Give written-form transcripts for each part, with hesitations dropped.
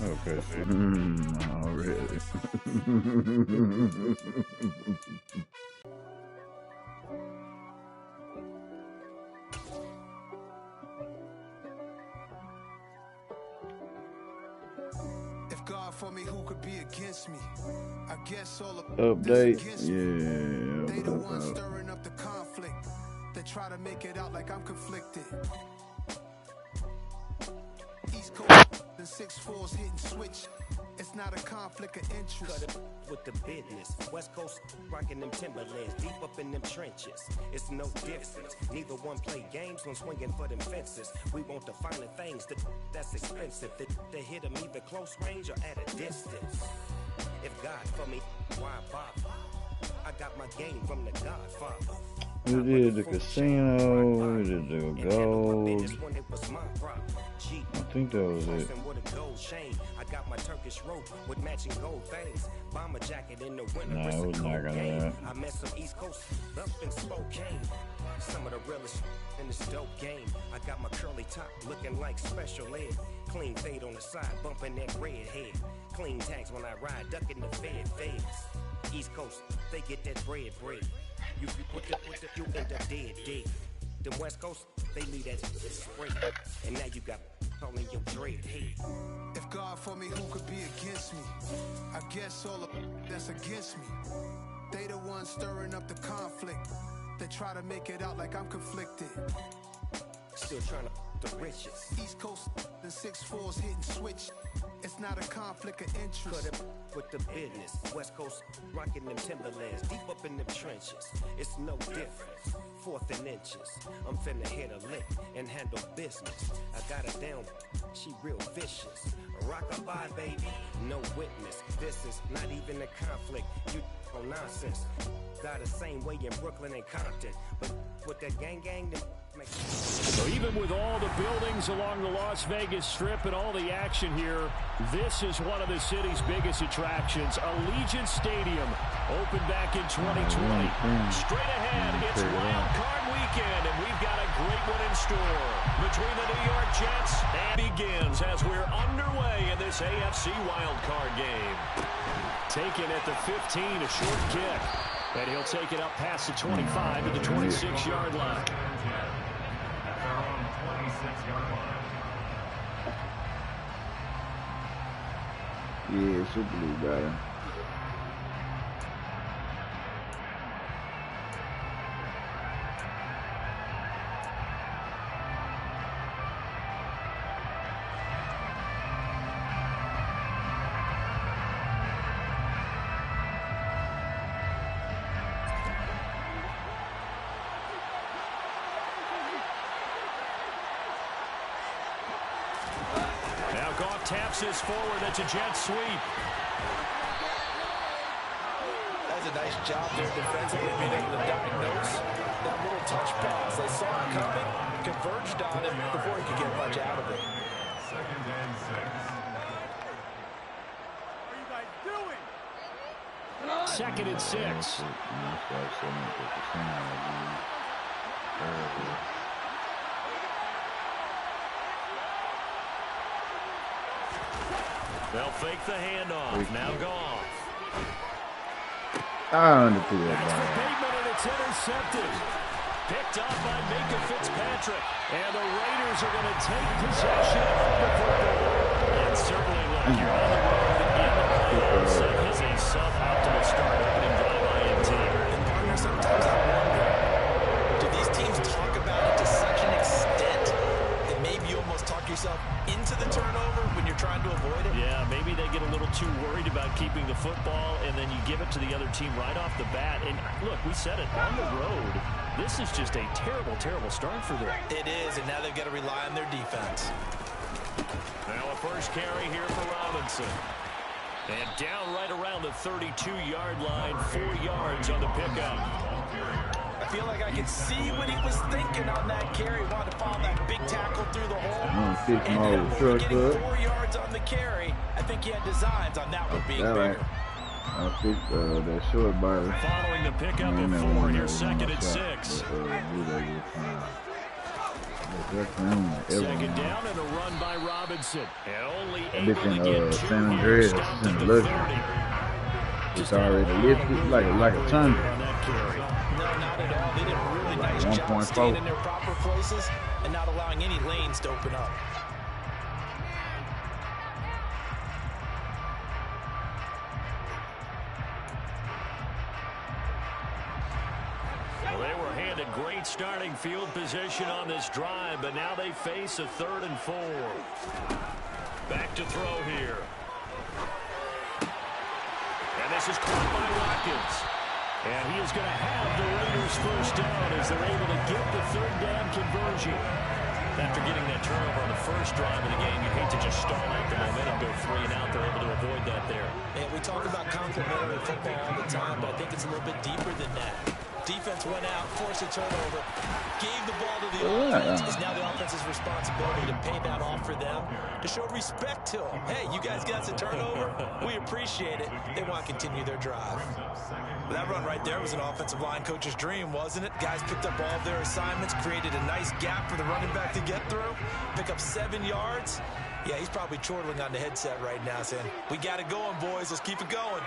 Okay. Already. If God for me, who could be against me? I guess all of Update. Yeah. They the ones stirring up the conflict. They try to make it out like I'm conflicted. East Coast and 6-4s hitting switch. It's not a conflict of interest. Cut it with the business. West Coast rocking them Timberlands, deep up in them trenches. It's no difference. Neither one play games when swinging for them fences. We want the finer things that's expensive. They hit them either close range or at a distance. If God for me, why bother? I got my game from the Godfather. We did the casino, we did the gold. I think that was it. I got my Turkish rope with matching gold things. Bomber jacket in the winter. Nah, it was not gonna. I met some East Coast up in Spokane. Some of the realest in this dope game. I got my curly top looking like special ed. Clean fade on the side, bumping that red head. Clean tags when I ride, ducking the feds. East Coast, they get that bread. You end up dead. The West Coast, they leave that straight. And now you got calling your dread head. If God for me, who could be against me? I guess all of that's against me. They the ones stirring up the conflict. They try to make it out like I'm conflicted. Still trying to the riches. East Coast and 6-4s hitting switch. It's not a conflict of interest. Cut it with the business. West Coast rocking them Timberlands, deep up in them trenches. It's no difference. 4th and inches. I'm finna hit a lick and handle business. I got her down. She real vicious. Rock-a-bye, baby. No witness. This is not even a conflict. You on nonsense. Got the same way in Brooklyn and Compton. But with that gang, so even with all the buildings along the Las Vegas Strip and all the action here, this is one of the city's biggest attractions. Allegiant Stadium opened back in 2020. Straight ahead, it's Wildcard weekend, and we've got a great one in store between the New York Jets and begins as we're underway in this AFC Wildcard game. Taken at the 15, a short kick. And he'll take it up past the 25 to the 26-yard line. Yeah, Super League better. Taps this forward. That's a jet sweep. That's a nice job there defensively, being able to diagnose that little touch pass. They saw it coming, converged on it before he could get much out of it. 2nd and 6. What are you guys doing? 2nd and 6. They'll fake the handoff. Now gone. That's for Bateman, and it's intercepted. Picked up by Minka Fitzpatrick. And the Raiders are going to take possession of the football. And certainly, look, you're on the road in the playoffs. It is a suboptimal start opening drive by INT. And partner, sometimes I wonder, do these teams talk about it to such an extent that maybe you almost talk yourself into the turnover when you're trying to avoid it? Yeah, maybe they get a little too worried about keeping the football, and then you give it to the other team right off the bat. And look, we said it, on the road, this is just a terrible, terrible start for them. It is, and now they've got to rely on their defense. Now a first carry here for Robinson. And down right around the 32-yard line, 4 yards on the pickup. I feel like I can see what he was thinking on that carry. Wanted to follow that big tackle through the hole. Ended up only getting 4 yards on the carry. I think he had designs on that one being bigger. I think that short body. Following the pickup at 4, here's 2nd and 6. Second down and a run by Robinson. And only able to Different get 2 San here, Andreas, stopped at in the the 30. It's already lifted like a ton. No, not at all. They did a really nice job staying in their proper places and not allowing any lanes to open up. Well, they were handed great starting field position on this drive, but now they face a 3rd and 4. Back to throw here. And this is caught by Watkins. And he is going to have the Raiders first down as they're able to get the 3rd down conversion. After getting that turnover on the first drive of the game, you hate to just stall out the momentum, go 3 and out. They're able to avoid that there. Yeah, we talk about complementary football all the time, but I think it's a little bit deeper than that. Defense went out, forced a turnover, gave the ball to the offense. It's now the offense's responsibility to pay that off for them, to show respect to them. Hey, you guys got us a turnover. We appreciate it. They want to continue their drive. That run right there was an offensive line coach's dream, wasn't it? Guys picked up all of their assignments, created a nice gap for the running back to get through, pick up 7 yards. Yeah, he's probably chortling on the headset right now saying, we got it going, boys. Let's keep it going.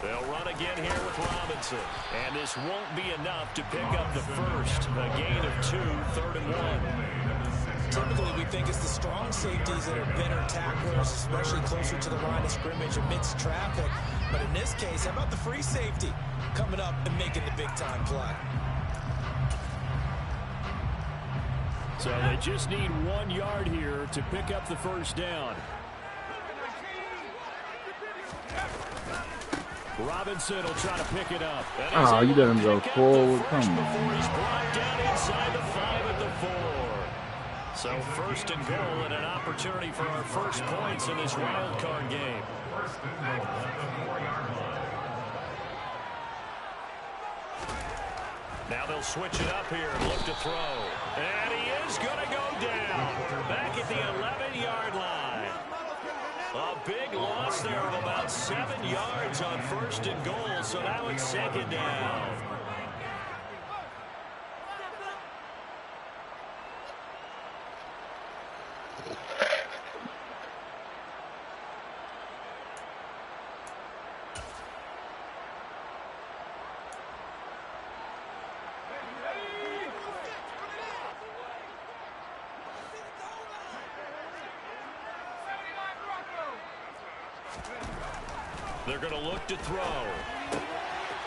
They'll run again here with Robinson. And this won't be enough to pick up the first. A gain of 2, 3rd and 1. Typically, we think it's the strong safeties that are better tacklers, especially closer to the line of scrimmage amidst traffic. But in this case, how about the free safety coming up and making the big-time play? So they just need 1 yard here to pick up the first down. Robinson will try to pick it up. Oh, you let him go forward. Come on. Before he's brought down inside the 5 at the 4. So 1st and goal and an opportunity for our first points in this wild card game. Now they'll switch it up here and look to throw. And he is going to go down. Back at the 11-yard line. A big loss there of about 7 yards on 1st and goal, so now it's 2nd down. They're going to look to throw.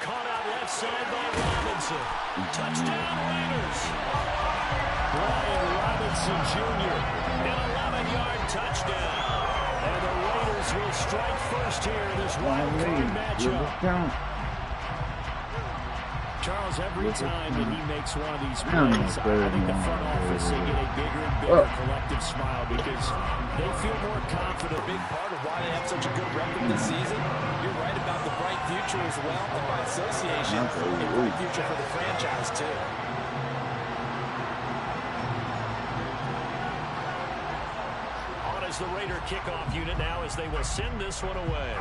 Caught out left side by Robinson. Touchdown, Raiders. Brian Robinson Jr. An 11-yard touchdown. And the Raiders will strike first here in this wild card matchup. Charles, every time that he makes one of these plays, I think the front office, they get a bigger and bigger collective smile because they feel more confident. A big part of why they have such a good record this season. You're right about the bright future as well, and by association, a bright future for the franchise, too. On as the Raider kickoff unit now as they will send this one away.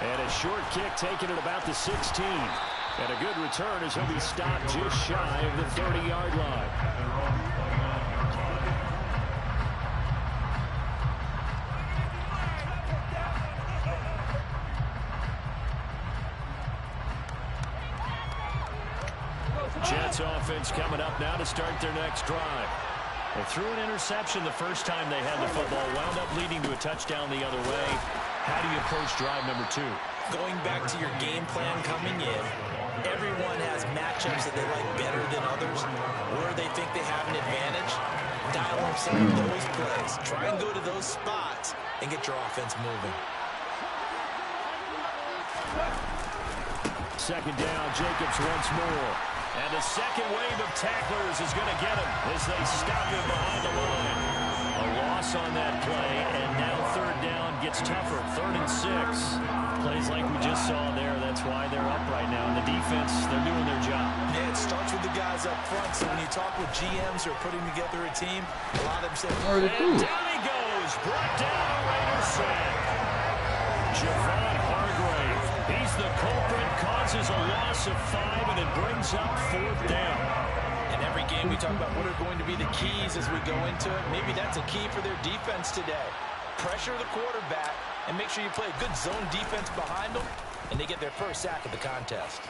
And a short kick taken at about the 16. And a good return as he'll be stopped just shy of the 30-yard line. Jets offense coming up now to start their next drive. They threw an interception the first time they had the football, wound up leading to a touchdown the other way. How do you approach drive number 2? Going back to your game plan coming in, everyone has matchups that they like better than others, where they think they have an advantage. Dial up some of those plays. Try and go to those spots and get your offense moving. Second down, Jacobs once more. And the second wave of tacklers is going to get him as they stop him behind the line. A loss on that play, and now 3rd down gets tougher. 3rd and 6. Plays like we just saw there. That's why they're up right now. And the defense, they're doing their job. Yeah, it starts with the guys up front. So when you talk with GMs who are putting together a team, a lot of them say, and down he goes. Brought down a Raider sack. Javon Hargrave. He's the culprit caught causes a loss of 5, and it brings up 4th down. In every game we talk about what are going to be the keys as we go into it. Maybe that's a key for their defense today. Pressure the quarterback and make sure you play a good zone defense behind them, and they get their first sack of the contest.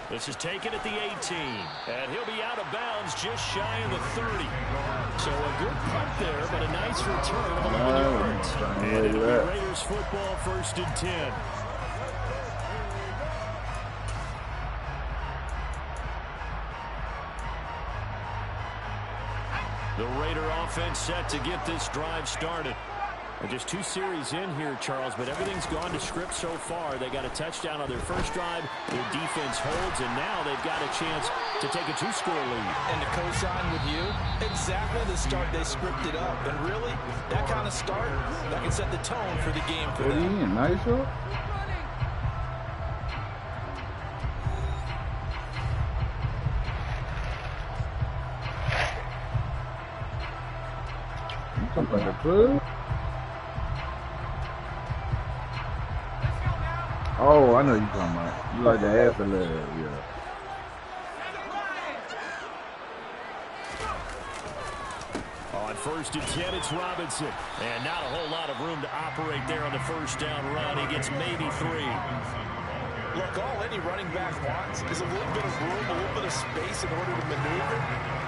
This is taken at the 18, and he'll be out of bounds just shy of the 30. So a good punt there, but a nice return of 11 yards. And it'll be Raiders football, 1st and 10. The Raider offense set to get this drive started. And just 2 series in here, Charles, but everything's gone to script so far. They got a touchdown on their first drive. Their defense holds, and now they've got a chance to take a 2-score lead. And to co-sign with you, exactly the start they scripted up. And really, that kind of start, that can set the tone for the game for them. Nice one. Something to prove. Oh, I know you're talking about. You like the half of that, yeah. On 1st and 10, it's Robinson. And not a whole lot of room to operate there on the first down run. He gets maybe 3. Look, all any running back wants is a little bit of room, a little bit of space in order to maneuver.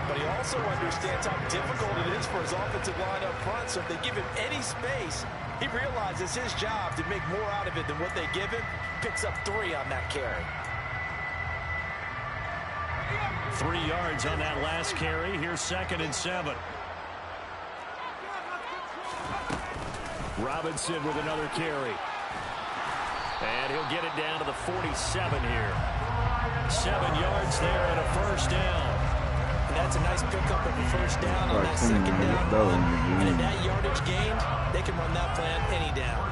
But he also understands how difficult it is for his offensive line up front. So if they give him any space, he realizes his job to make more out of it than what they give him. Picks up 3 on that carry. 3 yards on that last carry. Here's 2nd and 7. Robinson with another carry. And he'll get it down to the 47 here. 7 yards there and a first down. And that's a nice pickup of a first down on that 2nd down run. And in that yardage gained, they can run that plan any down.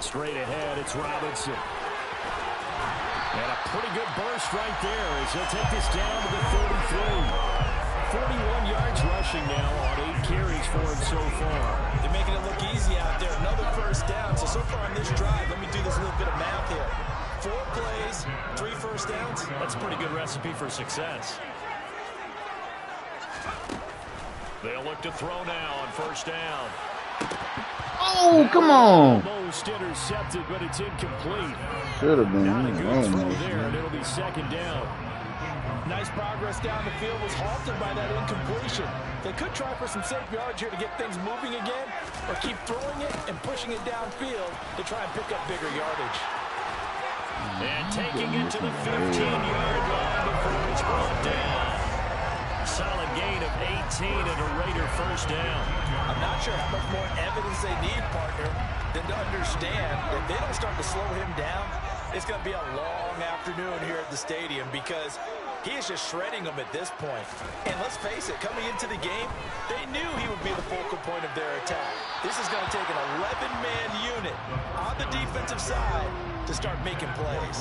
Straight ahead, it's Robinson. And a pretty good burst right there as he'll take this down to the 33. 41 yards rushing now on 8 carries for him so far. They're making it look easy out there. Another first down. So far on this drive, let me do this little bit of math here. 4 plays, 3 first downs. That's a pretty good recipe for success. They'll look to throw now on first down. Oh, come on. Almost intercepted, but it's incomplete. Should have been. Not a good throw there, and it'll be 2nd down. Nice progress down the field was halted by that incompletion. They could try for some safe yards here to get things moving again, or keep throwing it and pushing it downfield to try and pick up bigger yardage. And taking it to the 15-yard line before it's brought down. Solid gain of 18 and a Raider first down. I'm not sure how much more evidence they need, partner, than to understand that if they don't start to slow him down, it's going to be a long afternoon here at the stadium because he is just shredding them at this point. And let's face it, coming into the game, they knew he would be the focal point of their attack. This is going to take an 11-man unit on the defensive side to start making plays.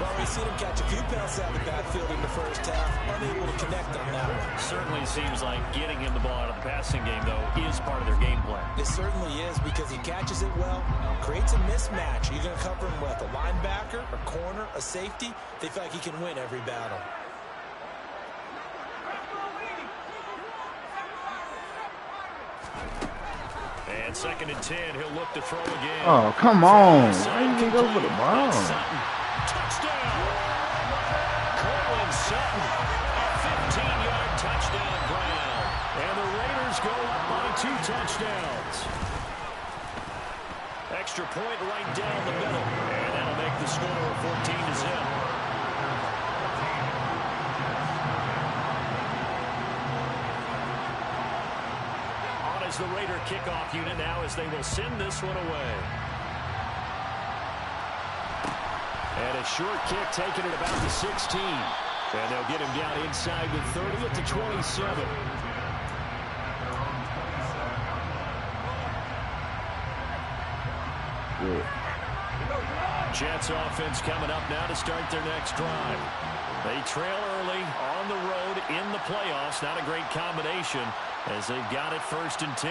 Well, we've seen him catch a few passes out of the backfield in the first half, unable to connect on that one. Certainly seems like getting him the ball out of the passing game, though, is part of their game plan. It certainly is because he catches it well, creates a mismatch. You're going to cover him with a linebacker, a corner, a safety. They feel like he can win every battle. And 2nd and 10, he'll look to throw again. Oh, come on. Why you didn't go for the ball? Touchdown. Cortland Sutton, a 15-yard touchdown grab. And the Raiders go up by 2 touchdowns. Extra point right down the middle. And that'll make the score 14-0. The Raider kickoff unit now as they will send this one away. And a short kick taken at about the 16. And they'll get him down inside the 30 at the 27. Jets offense coming up now to start their next drive. They trail early on the road in the playoffs. Not a great combination as they've got it 1st and 10.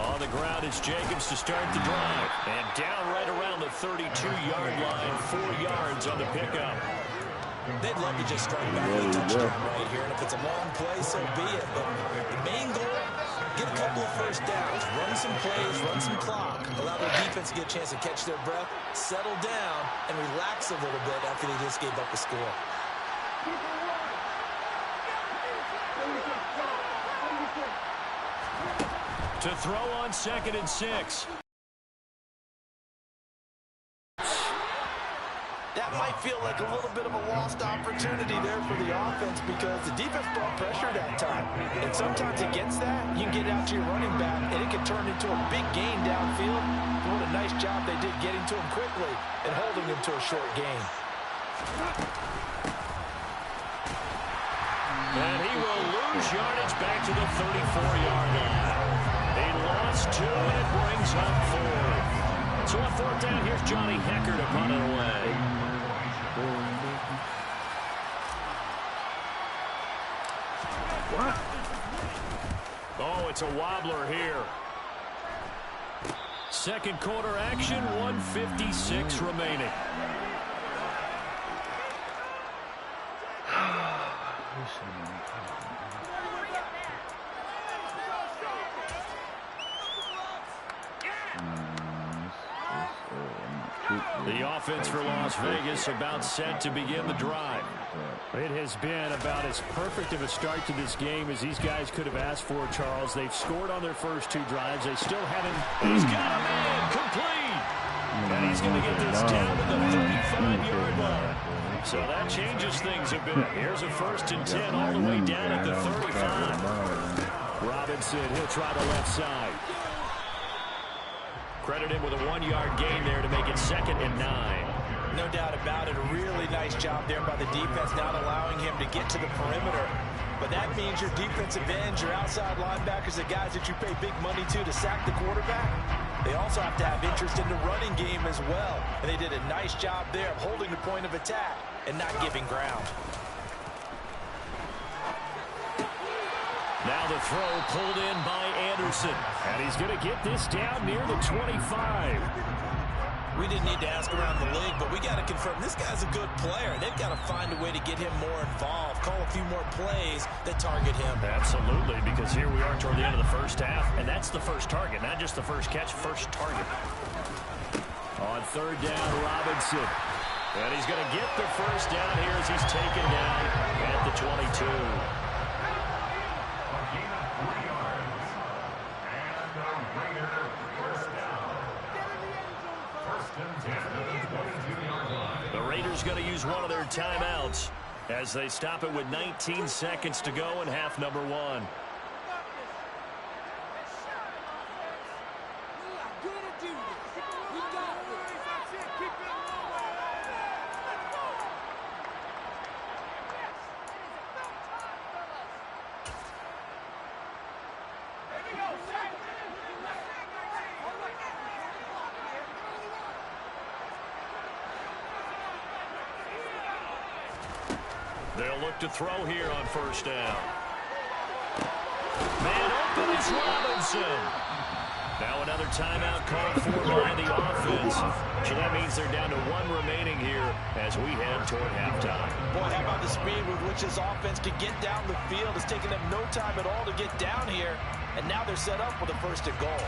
On the ground is Jacobs to start the drive. And down right around the 32-yard line, 4 yards on the pickup. They'd love to just strike back with a touchdown right here. And if it's a long play, so be it. But the main goal, get a couple of first downs, run some plays, run some clock, allow their defense to get a chance to catch their breath, settle down, and relax a little bit after they just gave up a score. To throw on 2nd and 6. That might feel like a little bit of a lost opportunity there for the offense because the defense brought pressure that time. And sometimes against that, you can get out to your running back, and it can turn into a big gain downfield. And what a nice job they did getting to him quickly and holding him to a short gain. And he will lose yardage back to the 34-yard line. He lost 2, and it brings up 4. So on 4th down, here's Johnny Hecker to punt it away. What? Oh, it's a wobbler here. 2nd quarter action, 1:56 remaining. The offense for Las Vegas about set to begin the drive. It has been about as perfect of a start to this game as these guys could have asked for, Charles. They've scored on their first 2 drives. They still haven't. He's got a man complete. And he's going to get this down to the 35-yard line. So that changes things a bit. Here's a 1st and 10 all the way down at the 35. Robinson, he'll try the left side. Credit him with a 1-yard gain there to make it 2nd and 9. No doubt about it. A really nice job there by the defense, not allowing him to get to the perimeter. But that means your defensive ends, your outside linebackers, the guys that you pay big money to sack the quarterback, they also have to have interest in the running game as well. And they did a nice job there of holding the point of attack and not giving ground. Now the throw pulled in by Anderson. And he's going to get this down near the 25. We didn't need to ask around the league, but we got to confirm this guy's a good player. They've got to find a way to get him more involved, call a few more plays that target him. Absolutely, because here we are toward the end of the first half, and that's the first target, not just the first catch, first target. On 3rd down, Robinson. And he's going to get the first down here as he's taken down at the 22. The Raiders going to use one of their timeouts as they stop it with 19 seconds to go in half number 1. They'll look to throw here on 1st down. Man open is Robinson. Now another timeout called for by the offense. So that means they're down to 1 remaining here as we head toward halftime. Boy, how about the speed with which this offense can get down the field? It's taken them no time at all to get down here. And now they're set up with a 1st and goal.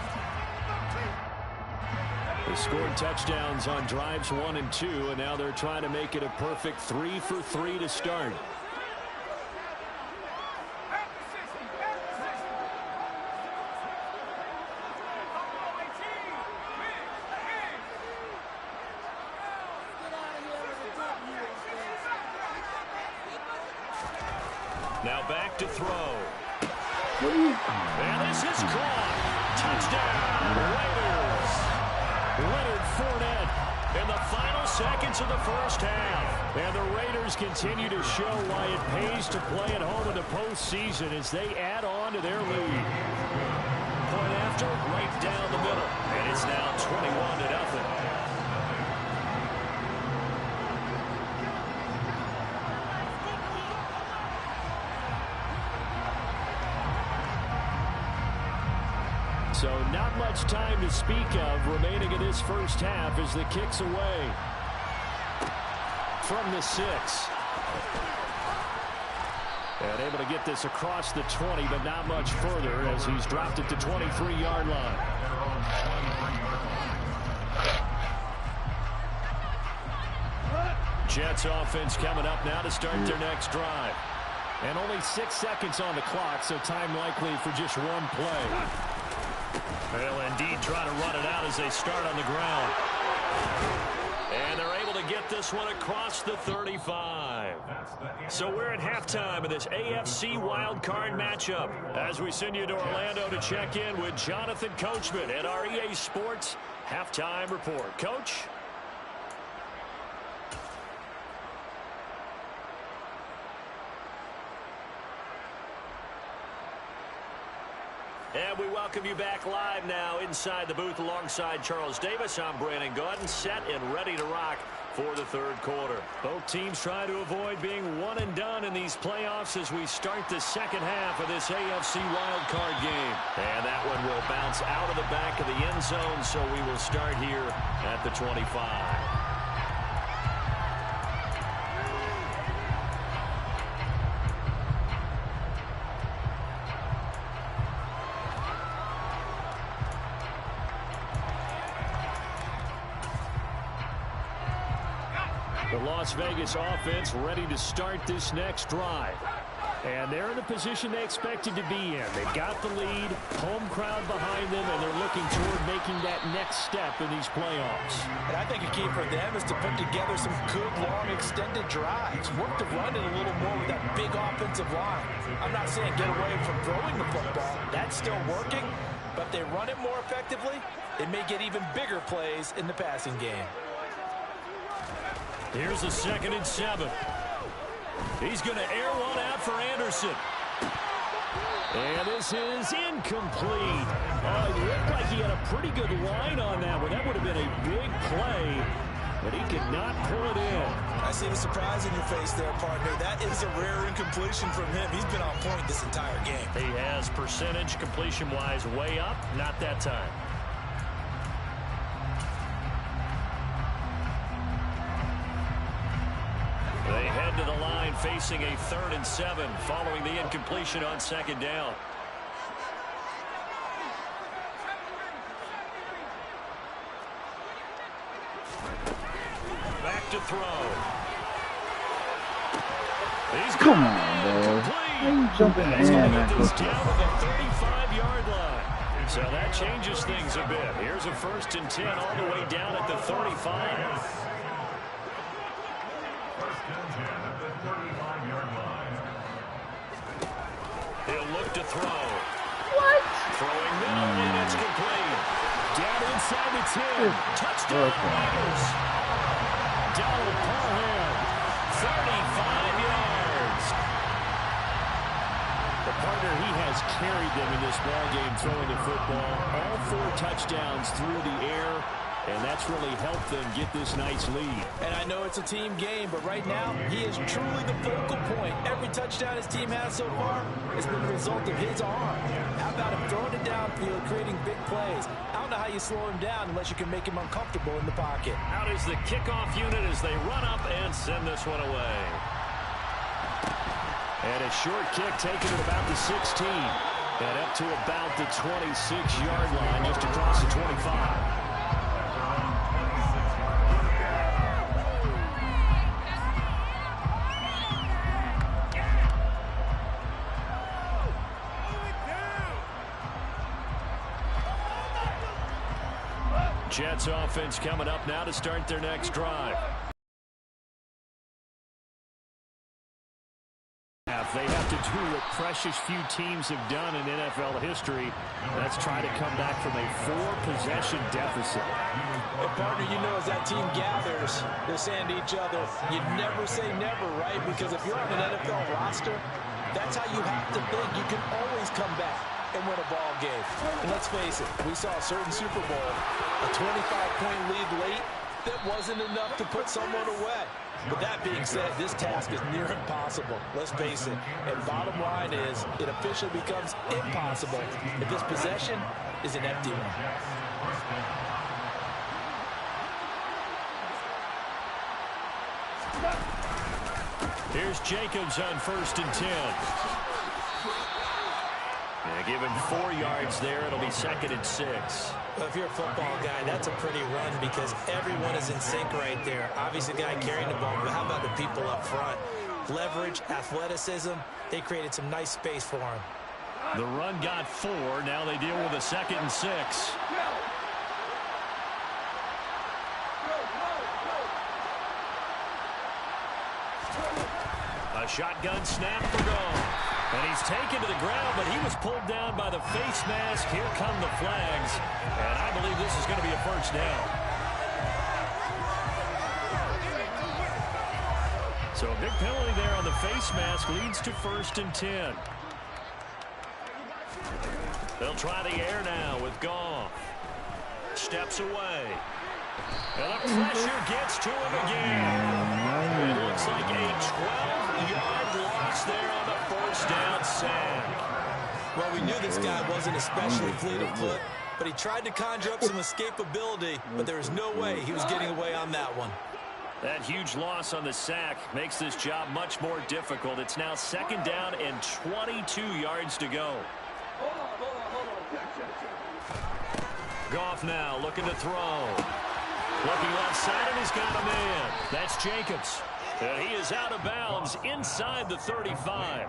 They scored touchdowns on drives 1 and 2, and now they're trying to make it a perfect 3 for 3 to start. Now back to throw. And this is caught. Touchdown, Raiders. Leonard Fournette in the final seconds of the first half. And the Raiders continue to show why it pays to play at home in the postseason as they add on to their lead. Point after start right down the middle. And it's now 21-0. So not much time to speak of remaining in this first half as the kick's away from the 6. And able to get this across the 20, but not much further as he's dropped it to 23-yard line. Jets offense coming up now to start their next drive. And only 6 seconds on the clock, so time likely for just one play. They'll indeed try to run it out as they start on the ground. And they're able to get this one across the 35. So we're at halftime of this AFC Wildcard matchup as we send you to Orlando to check in with Jonathan Coachman at our EA Sports Halftime Report. Coach? And we welcome you back live now inside the booth alongside Charles Davis. I'm Brandon Gordon, set and ready to rock for the third quarter. Both teams try to avoid being one and done in these playoffs as we start the second half of this AFC wildcard game. And that one will bounce out of the back of the end zone, so we will start here at the 25. The Las Vegas offense ready to start this next drive. And they're in the position they expected to be in. They've got the lead, home crowd behind them, and they're looking toward making that next step in these playoffs. And I think a key for them is to put together some good, long, extended drives. Work to run it a little more with that big offensive line. I'm not saying get away from throwing the football. That's still working. But if they run it more effectively, they may get even bigger plays in the passing game. Here's a 2nd and 7. He's going to air one out for Anderson. And this is incomplete. It looked like he had a pretty good line on that one. That would have been a big play, but he could not pull it in. I see the surprise in your face there, partner. That is a rare incompletion from him. He's been on point this entire game. He has percentage completion-wise way up. Not that time. They head to the line facing a 3rd and 7 following the incompletion on 2nd down. Back to throw. Come on, bro. Why you jumping in that close down to the 35-yard line. So that changes things a bit. Here's a 1st and 10 all the way down at the 35. He'll look to throw. What? Throwing middle, and it's complete. Down inside the 10. Touchdown Raiders. Donald Parham, 35 yards. The partner, he has carried them in this ballgame throwing the football. All 4 touchdowns through the air. And that's really helped them get this night's lead. And I know it's a team game, but right now, he is truly the focal point. Every touchdown his team has so far has been the result of his arm. How about him throwing it downfield, creating big plays? I don't know how you slow him down unless you can make him uncomfortable in the pocket. Out is the kickoff unit as they run up and send this one away. And a short kick taken at about the 16. And up to about the 26-yard line, just across the 25. Jets offense coming up now to start their next drive. They have to do what precious few teams have done in NFL history. That's try to come back from a 4-possession deficit. Hey, partner, you know as that team gathers, they're saying to each other, you never say never, right? Because if you're on an NFL roster, that's how you have to think. You can always come back. and win a ball game. And let's face it, we saw a certain Super Bowl, a 25-point lead late that wasn't enough to put someone away. But that being said, this task is near impossible. Let's face it. And bottom line is, it officially becomes impossible if this possession is an empty one. Here's Jacobs on 1st and 10. Yeah, give him 4 yards there. It'll be 2nd and 6. Well, if you're a football guy, that's a pretty run because everyone is in sync right there. Obviously, the guy carrying the ball, but how about the people up front? Leverage, athleticism, they created some nice space for him. The run got 4. Now they deal with a 2nd and 6. A shotgun snap for goal. And he's taken to the ground, but he was pulled down by the face mask. Here come the flags. And I believe this is going to be a first down. So a big penalty there on the face mask leads to 1st and 10. They'll try the air now with Goff. Steps away. And the pressure gets to him again. It looks like a 12-yard loss there on the first down sack. Well, we knew this guy wasn't especially fleet of foot, but he tried to conjure up some escapability, but there was no way he was getting away on that one. That huge loss on the sack makes this job much more difficult. It's now 2nd down and 22 yards to go. Goff now looking to throw. Looking left side, and he's got a man. That's Jacobs. And he is out of bounds inside the 35.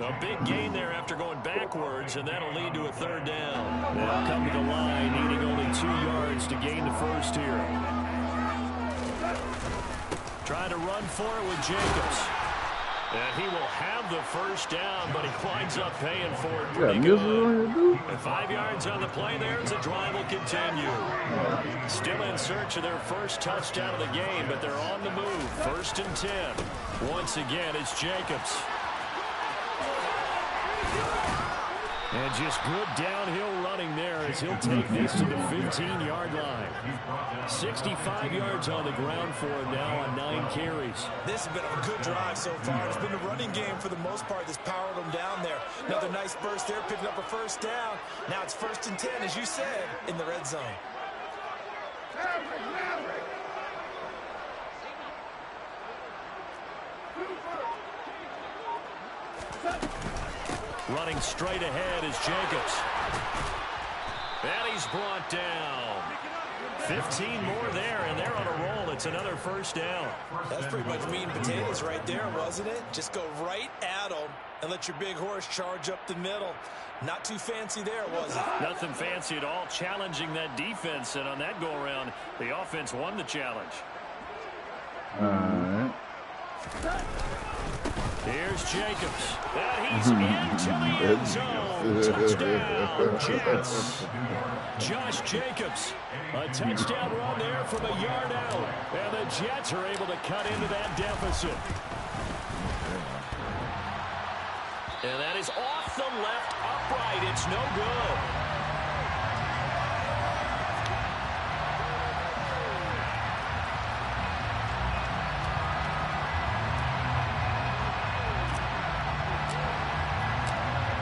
A big gain there after going backwards, and that'll lead to a 3rd down. Now come to the line, needing only 2 yards to gain the first here. Trying to run for it with Jacobs. And he will have the first down, but he winds up paying for it pretty good. And 5 yards on the play there as the drive will continue. Still in search of their first touchdown of the game, but they're on the move. 1st and 10. Once again, it's Jacobs. And just good downhill running there as he'll take this to the 15-yard line. 65 yards on the ground for him now on 9 carries. This has been a good drive so far. It's been the running game for the most part that's powered him down there. Another nice burst there, picking up a first down. Now it's 1st and 10, as you said, in the red zone. Running straight ahead is Jacobs. And he's brought down. 15 more there, and they're on a roll. It's another first down. That's pretty much meat and potatoes right there, wasn't it? Just go right at them and let your big horse charge up the middle. Not too fancy there, was it? Nothing fancy at all, challenging that defense, and on that go-around, the offense won the challenge. All right. Here's Jacobs. And he's into the end zone. Touchdown, Jets. Josh Jacobs. A touchdown run there from a yard out. And the Jets are able to cut into that deficit. And that is off the left upright. It's no good.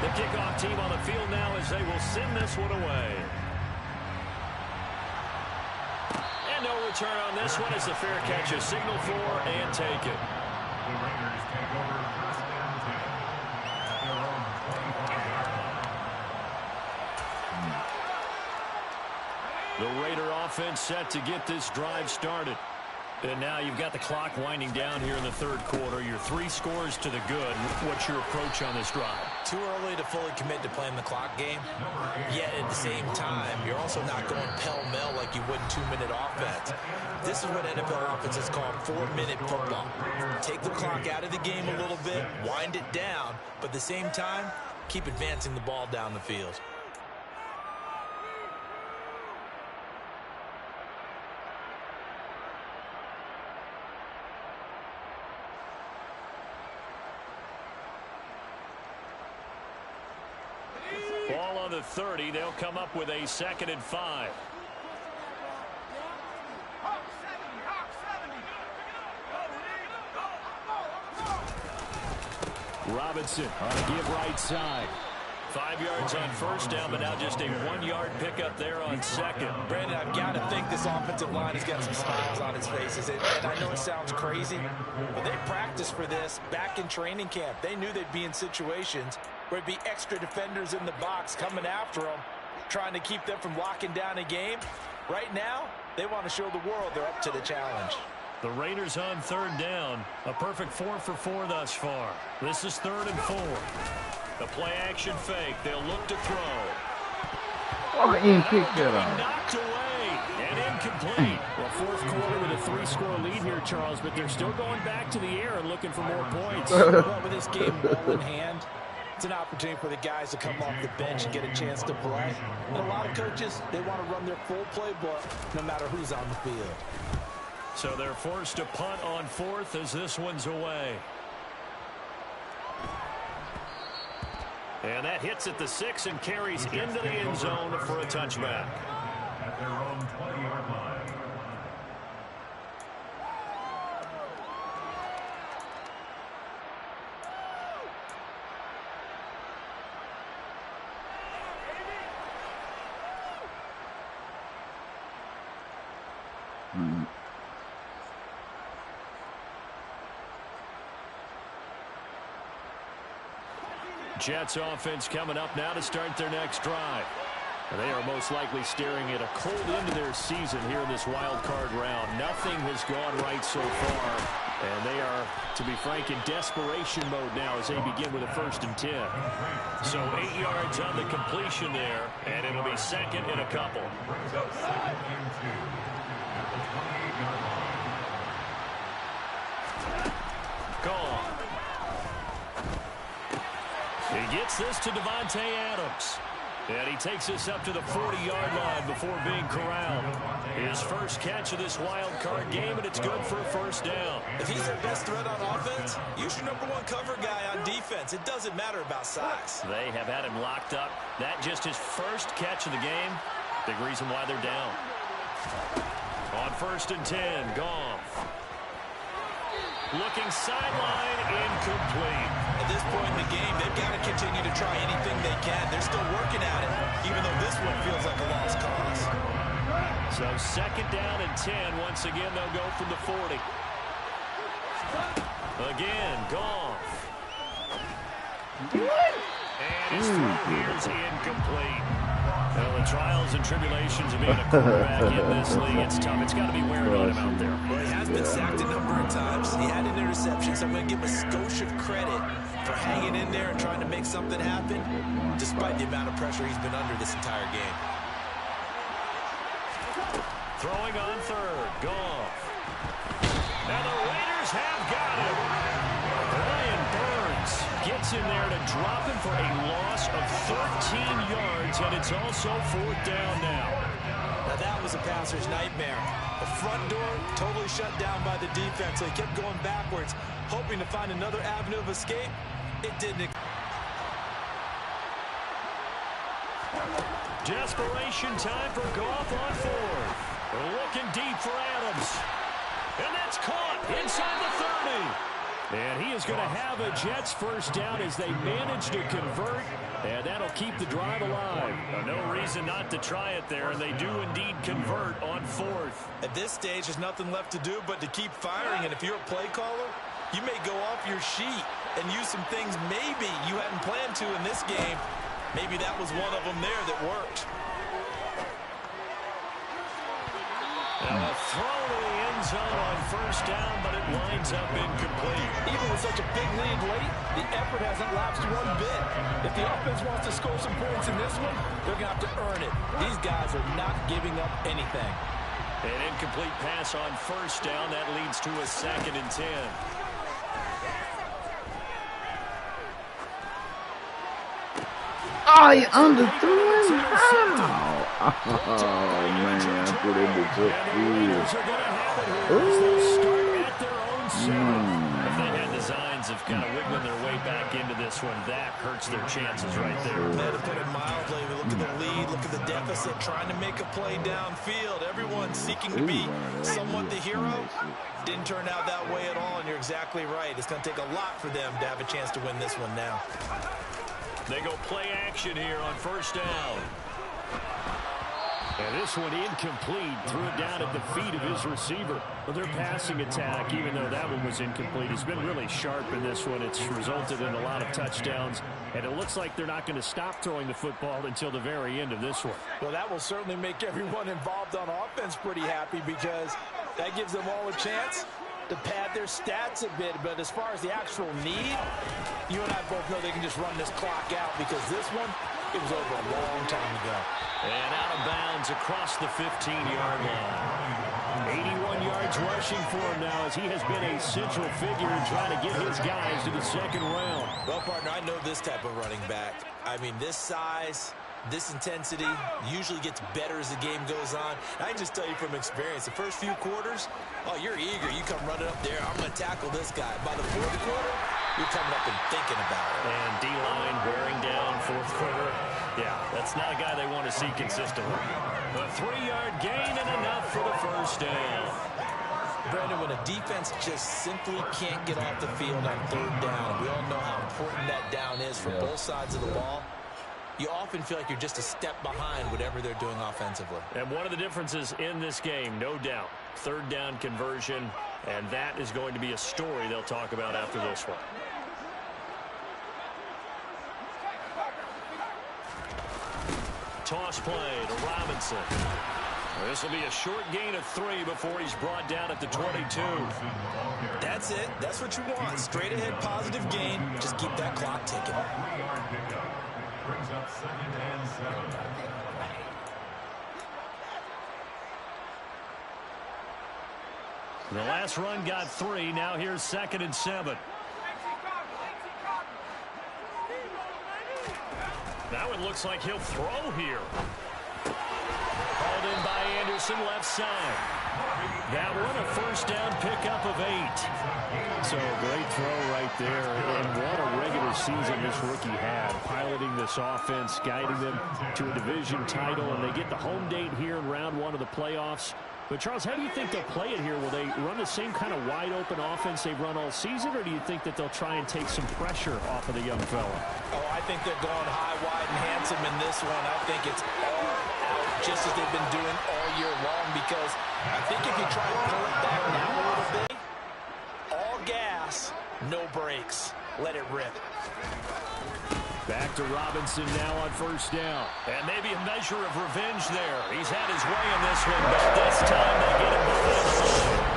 The kickoff team on the field now as they will send this one away. And no return on this one as the fair catch is signaled for and taken. The Raider offense set to get this drive started. And now you've got the clock winding down here in the 3rd quarter. Your 3 scores to the good. What's your approach on this drive? Too early to fully commit to playing the clock game. Yet at the same time, you're also not going pell-mell like you would in 2-minute offense. This is what NFL offenses call 4-minute football. Take the clock out of the game a little bit, wind it down, but at the same time, keep advancing the ball down the field. Ball the 30. They'll come up with a 2nd and 5. Robinson on a give right side. 5 yards on first down, but now just a 1-yard pickup there on 2nd. Brandon, I've got to think this offensive line has got some smiles on its faces. And I know it sounds crazy, but they practiced for this back in training camp. They knew they'd be in situations where it'd be extra defenders in the box coming after them, trying to keep them from locking down a game. Right now, they want to show the world they're up to the challenge. The Raiders on 3rd down. A perfect 4 for 4 thus far. This is 3rd and 4. The play action fake. They'll look to throw. Oh, he didn't pick that up. Knocked away and incomplete. Well, 4th quarter with a 3-score lead here, Charles, but they're still going back to the air and looking for more points. Well, with this game ball in hand, it's an opportunity for the guys to come off the bench and get a chance to play. And a lot of coaches, they want to run their full playbook no matter who's on the field. So they're forced to punt on 4th as this one's away. And that hits at the 6 and carries into the end zone for a touchback. At their own 20-yard line. Jets offense coming up now to start their next drive. They are most likely staring at a cold end to their season here in this wild card round. Nothing has gone right so far, and they are, to be frank, in desperation mode now as they begin with a 1st and 10. So 8 yards on the completion there, and it'll be 2nd and a couple. Gone. He gets this to Devontae Adams. And he takes us up to the 40-yard line before being corralled. His first catch of this wild card game, and it's good for a 1st down. If he's their best threat on offense, use your #1 cover guy on defense. It doesn't matter about size. They have had him locked up. That just his first catch of the game. Big reason why they're down. On 1st and 10, Goff. Looking sideline, incomplete. At this point in the game, they've got to continue to try anything they can. They're still working at it, even though this one feels like a lost cause. So 2nd down and 10. Once again, they'll go from the 40. Again, Goff. And his throw here is incomplete. Well, the trials and tribulations of being a quarterback in this league, it's tough. It's got to be wearing on him out there. Well, he has been sacked a number of times. He had an interception, so I'm going to give him a skosh of credit for hanging in there and trying to make something happen, despite the amount of pressure he's been under this entire game. Throwing on 3rd, Goff. And the Raiders have got him. Brian Burns gets in there to drop him for a loss of 13 yards, and it's also 4th down now. Now that was a passer's nightmare. The front door totally shut down by the defense, so he kept going backwards, hoping to find another avenue of escape. It didn't. Desperation time for Goff on 4th. Looking deep for Adams. And that's caught inside the 30. And he is going to have a Jets 1st down as they manage to convert. And that'll keep the drive alive. No reason not to try it there, and they do indeed convert on 4th. At this stage, there's nothing left to do but to keep firing. And if you're a play caller, you may go off your sheet and use some things maybe you hadn't planned to in this game. Maybe that was one of them there that worked. And a throw to the end zone on 1st down, but it winds up incomplete. Even with such a big lead late, the effort hasn't lapsed one bit. If the offense wants to score some points in this one, they're going to have to earn it. These guys are not giving up anything. An incomplete pass on 1st down. That leads to a 2nd and 10. Oh, you underthrew him? How? Oh, man, I put it in the If they had designs of kind of wiggling their way back into into this one, that hurts their chances right there. To put it mildly, look at the lead, look at the deficit, trying to make a play downfield. Everyone seeking to be somewhat the hero. Didn't turn out that way at all, and you're exactly right. It's going to take a lot for them to have a chance to win this one now. They go play action here on first down. And this one incomplete. Threw it down at the feet of his receiver. Well, their passing attack, even though that one was incomplete, has been really sharp in this one. It's resulted in a lot of touchdowns. And it looks like they're not going to stop throwing the football until the very end of this one. Well, that will certainly make everyone involved on offense pretty happy, because that gives them all a chance to pad their stats a bit. But as far as the actual need, you and I both know they can just run this clock out, because this one, it was over a long time ago. And out of bounds across the 15-yard line. 81 yards rushing for him now, as he has been a central figure in trying to get his guys to the second round. Well, partner, I know this type of running back. I mean, this size, this intensity usually gets better as the game goes on. And I can just tell you from experience, the first few quarters, oh, you're eager. You come running up there, I'm going to tackle this guy. By the fourth quarter, you're coming up and thinking about it. And D-line wearing down fourth quarter. Yeah, that's not a guy they want to see consistently. A 3-yard gain and enough for the first down. Brandon, when a defense just simply can't get off the field on third down, we all know how important that down is for both sides of the ball. You often feel like you're just a step behind whatever they're doing offensively. And one of the differences in this game, no doubt, third down conversion, and that is going to be a story they'll talk about after this one. Toss play to Robinson. This will be a short gain of 3 before he's brought down at the 22. That's it. That's what you want. Straight ahead positive gain. Just keep that clock ticking. Brings up 2nd and 7. The last run got 3. Now here's 2nd and 7. Now it looks like he'll throw here. Called in by Anderson, left side. That one a first down pickup of 8. So great throw right there. And what a regular season this rookie had. Piloting this offense, guiding them to a division title. And they get the home date here in round 1 of the playoffs. But, Charles, how do you think they'll play it here? Will they run the same kind of wide-open offense they've run all season, or do you think that they'll try and take some pressure off of the young fella? Oh, I think they're going high, wide, and handsome in this one. I think it's all out, just as they've been doing all year long, because I think if you try to pull it back now a little bit, all gas, no brakes. Let it rip. Back to Robinson now on first down. And maybe a measure of revenge there. He's had his way in this one, but this time they get him behind the line.